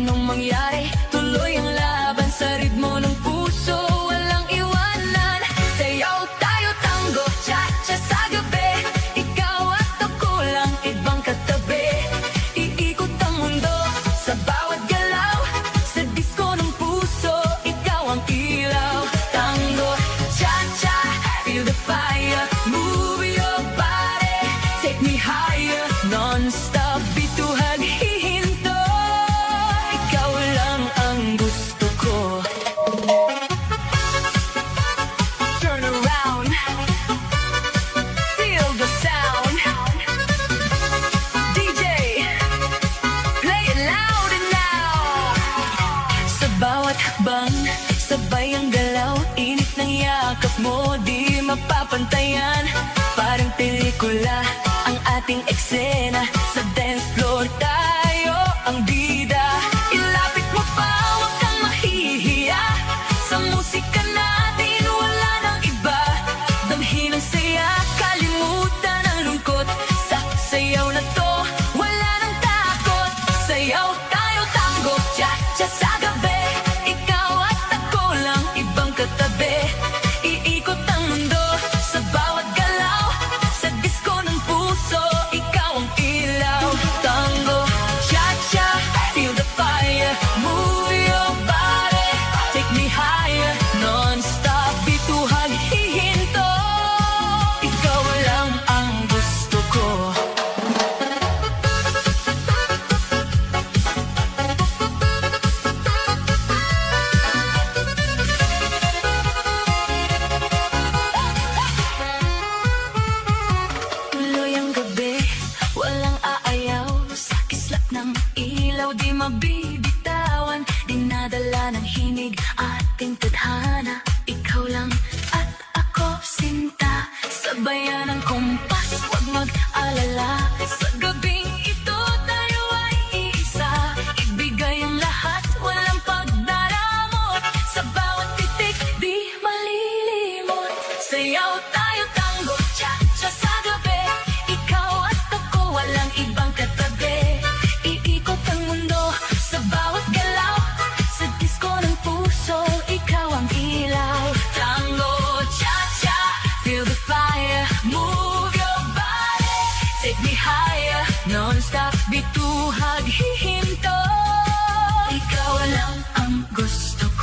anong mangyari, tuloy ang laban sa ritmo ng puso, walang iwanan. Sayaw tayo tango, cha-cha sa gabi, ikaw at ako lang, ibang katabi. Iikot ang mundo sa bawat galaw, sa disco ng puso, ikaw ang ilaw. Tango, cha-cha, feel the fire, move your body, take me higher, non-stop bituhag hihinto, ikaw lang ang gusto ko. Turn around, feel the sound, DJ, play it loud and loud. Sa bawat hakbang, sabay ang galaw, init ng yakap mo, di mapapantayan. Parang pelikula ang ating eksena, sa dance floor tayo ang bida. Ilapit mo pa, huwag kang mahihiya, sa musika natin wala nang iba. Damhin ang saya, kalimutan ang lungkot, sa sayaw na to wala nang takot. Sayaw tayo tango, cha-cha sa gabi, ikaw at ako lang, ibang katabi. Iikot ang mundo sa bawat galaw, sa disco ng puso, ikaw ang ilaw. Tango, cha-cha, feel the fire, move your body, take me higher, non-stop bituhag hihinto, ikaw lang ang gusto ko. Tuloy ang gabi, walang aayaw, sa kislap ng ilaw di mabibitawan. Dinadala ng himig ating tadhana, ikaw lang at ako sinta. Sabayan ng kompas, huwag mag-alala, sa gabing ito tayo ay iisa. Ibigay ang lahat, walang pagdaramot, sa bawat titik di malilimot. Sayaw tayo tango, cha-cha sa gabi, ikaw at ako walang ibang katabi. Iikot ang mundo sa bawat galaw, sa disco ng puso, ikaw ang ilaw. Tango, cha-cha, feel the fire, move your body, take me higher, non-stop bituhag hihinto, ikaw lang ang gusto ko.